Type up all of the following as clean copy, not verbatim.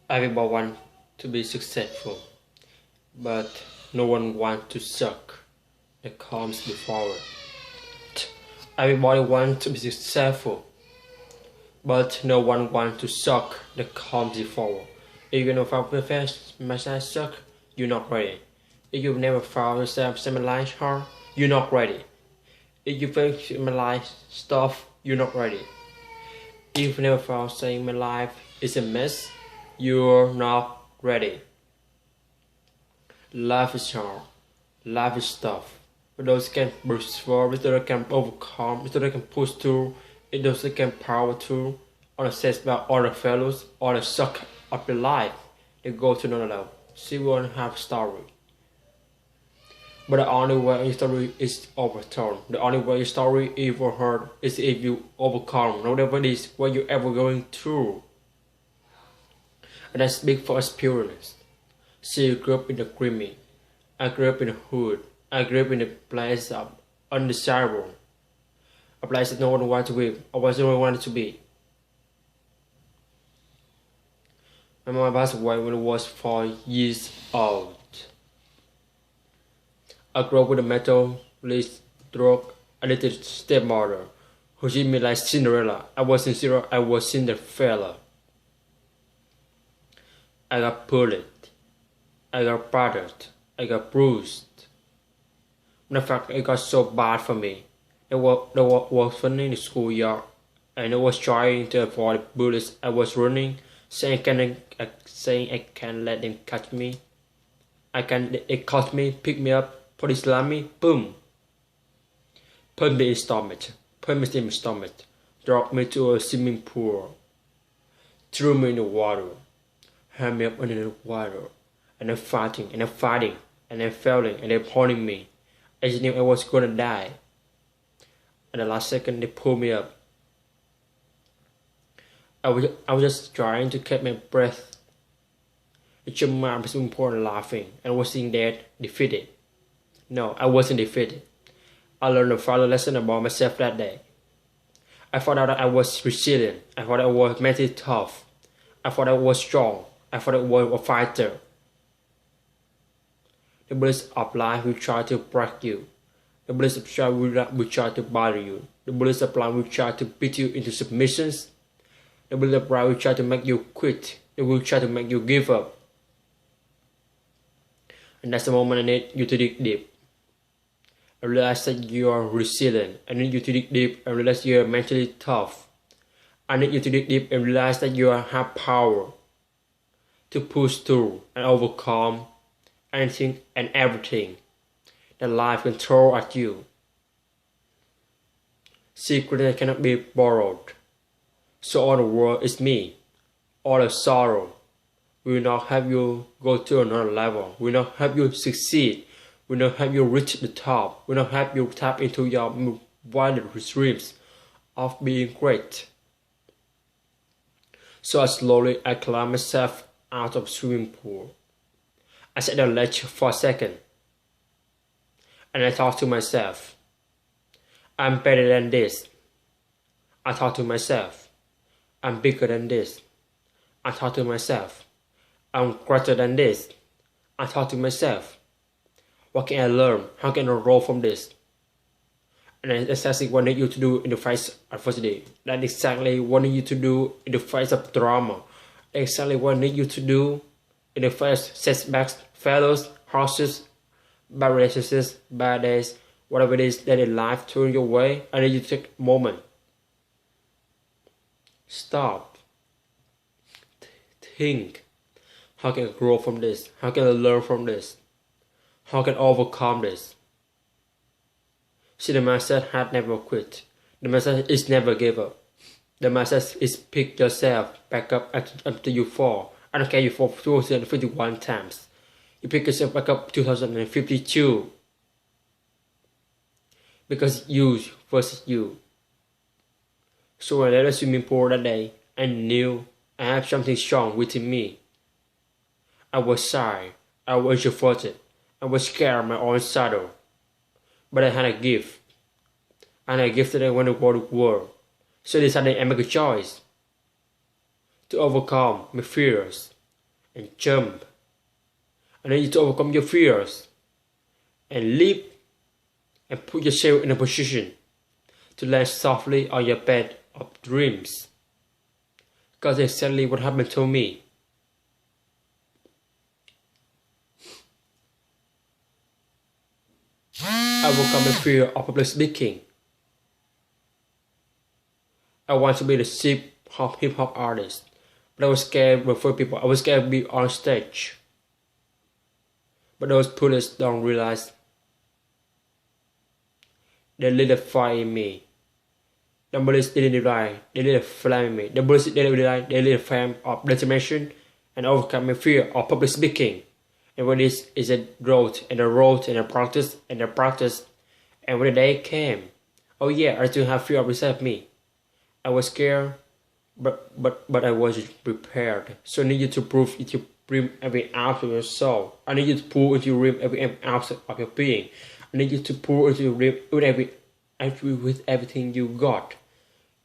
Everyone wants to be successful, but no one wants to suck the comes before it. Everybody wants to be successful, but no one wants to suck the comes before. If you know how perfect massage suck, you're not ready. If you've never found yourself semi-life hard, you're not ready. If you think semi-life stuff, you're not ready. If you've never found saying my life is a mess, you're not ready. Life is hard. Life is tough. But those can burst forward, with those can overcome, with those can push through, with those can power through, on a set by all the fellows, all the suck of the life, they go to another level. She won't have story. But the only way your story is overturned. The only way your story is overheard is if you overcome whatever it is what you're ever going through. And I speak for experience. She grew up in the creamy. I grew up in the hood. I grew up in a place of undesirable. A place that no one wanted to live, or was no one wanted to be. My mom passed away when I was 4 years old. I grew up with a mental-less, drug-addicted stepmother who treated me like Cinderella. I wasn't Cinderella, I was Cinderella. I got bullied. I got battered. I got bruised. Matter of fact, it got so bad for me. It was funny in the schoolyard, and I was trying to avoid bullies. I was running, saying I can't let them catch me. It caught me, pick me up. Police slam me, boom. Put me in my stomach, dropped me to a swimming pool, threw me in the water, held me up under the water, and I'm fighting, and I'm failing, and they're holding me. I just knew I was gonna die. At the last second, they pulled me up. I was just trying to catch my breath. It should my swimming pool and laughing, and was seeing that defeated. No, I wasn't defeated. I learned a valuable lesson about myself that day. I found out that I was resilient. I thought I was mentally tough. I thought I was strong. I thought I was a fighter. The bullets of life will try to break you. The bullets of life will try to bother you. The bullets of life will try to beat you into submissions. The bullets of life will try to make you quit. They will try to make you give up. And that's the moment I need you to dig deep. I realize that you are resilient. I need you to dig deep and realize you are mentally tough. I need you to dig deep and realize that you have power to push through and overcome anything and everything that life can throw at you. Secrets cannot be borrowed. So all the world is me. All the sorrow will not help you go to another level. Will not help you succeed. Will not help you reach the top. Will not help you tap into your wildest dreams of being great. So slowly I climbed myself out of the swimming pool. I sat on the ledge for a second. And I thought to myself, I'm better than this. I thought to myself, I'm bigger than this. I thought to myself, I'm greater than this. I thought to myself, what can I learn? How can I grow from this? And that's exactly what I need you to do in the face of adversity. That's exactly what I need you to do in the face of drama. That's exactly what I need you to do in the face of setbacks, failures, hardships, bad relationships, bad days, whatever it is that in life throws your way. I need you to take a moment. Stop. Think. How can I grow from this? How can I learn from this? How can I overcome this? See, the mindset had never quit. The mindset is never give up. The mindset is pick yourself back up until you fall. I don't care you fall 251 times. You pick yourself back up 2052. Because you versus you. So when I left the swimming pool that day, I knew I had something strong within me. I was shy. I was introverted. I was scared of my own shadow. But I had a gift. And I gifted it when I go to world. So I decided I make a choice to overcome my fears, and jump. I need you to overcome your fears and leap and put yourself in a position to land softly on your bed of dreams. Because that's exactly what happened to me. I overcome the fear of public speaking. I want to be the hip hop artist, but I was scared before people. I was scared to be on stage. But those police don't realize they lit a fire in me. The bullets didn't realize they lit a flame in me. The bullets didn't realize they lit a flame of determination and overcome my fear of public speaking. And when this is a road and a road and a practice and a practice, and when the day came, oh yeah, I still have fear of beside me. I was scared, but I wasn't prepared. So I need you to prove it. You bring every ounce of your soul. I need you to pour into your rim every ounce of your being. I need you to pour into your rim with everything you got.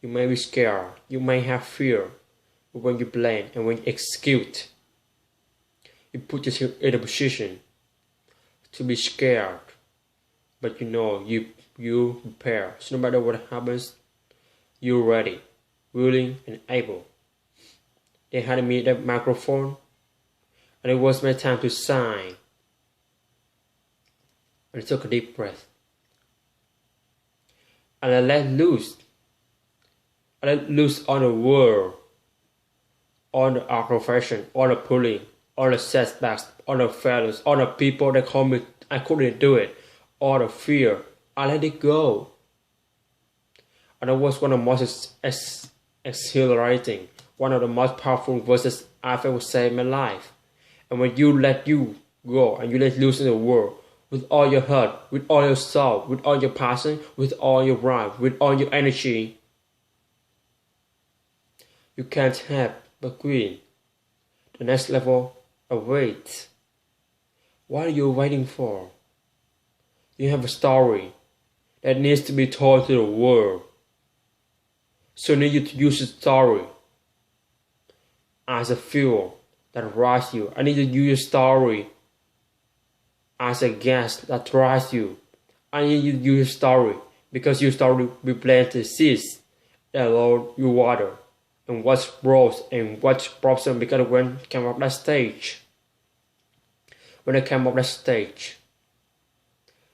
You may be scared. You may have fear. But when you plan and when you execute, you put yourself in a position to be scared. But you know, you prepare. So no matter what happens, you're ready, willing, and able. They handed me the microphone, and it was my time to sign. And I took a deep breath. And I let loose. I let loose on the world, on the aggravation, on the pulling, on the setbacks, on the failures, on the people that told me I couldn't do it, all the fear. I let it go. And it was one of the most exhilarating, one of the most powerful verses I've ever said in my life. And when you let you go and you let loose in the world with all your heart, with all your soul, with all your passion, with all your drive, with all your energy, you can't help but queen. The next level awaits. What are you waiting for? You have a story that needs to be told to the world. So I need you to use the story as a fuel that rises you. I need you to use your story as a gas that drives you. I need you to use your story because your story will plant the seeds that allow you water and what's growth and what's blossom. Because when I came up that stage,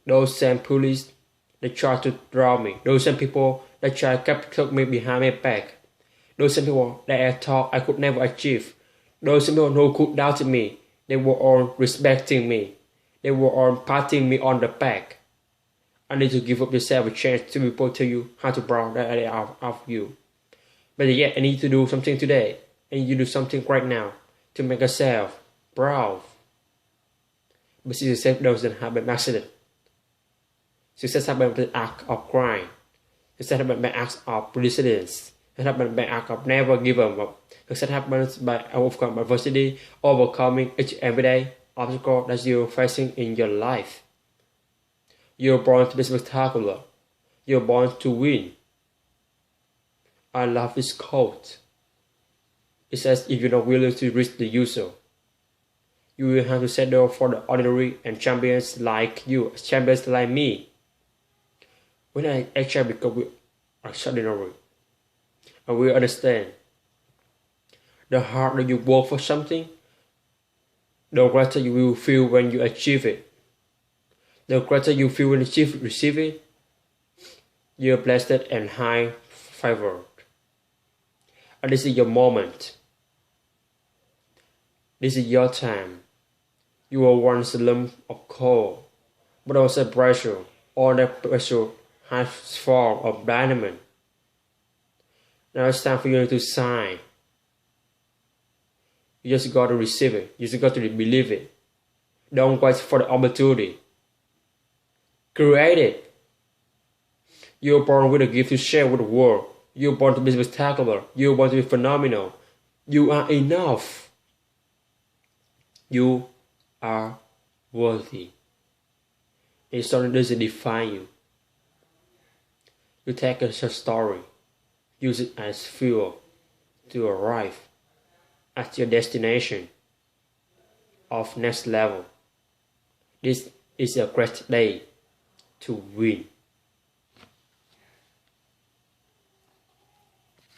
those same police, they tried to draw me. Those same people that tried to took me behind my back. Those same people that I thought I could never achieve. Those same people who could doubt me. They were all respecting me. They were all patting me on the back. I need to give up yourself a chance to people tell you how to borrow that idea out of you. But yet I need to do something today. I need you to do something right now to make yourself proud. But success doesn't happen by accident. Success happens by the act of crying. Success happens by acts of resilience. Success happens by act of never giving up. Success happens by overcoming adversity, overcoming each everyday obstacle that you're facing in your life. You're born to be spectacular. You're born to win. I love this quote. It says, if you're not willing to reach the usual, you will have to settle for the ordinary and champions like you, champions like me. When I actually become extraordinary, and we understand the harder you work for something, the greater you will feel when you achieve it. The greater you feel when you receive it, you're blessed and high favored. And this is your moment. This is your time. You were once a lump of coal, but also pressure. All that pressure has form of diamond. Now it's time for you to sign. You just got to receive it. You just got to believe it. Don't wait for the opportunity. Create it. You're born with a gift to share with the world. You're born to be spectacular. You're born to be phenomenal. You are enough. You are worthy. A story doesn't define you. You take a story, use it as fuel to arrive at your destination. of next level. This is a great day to win.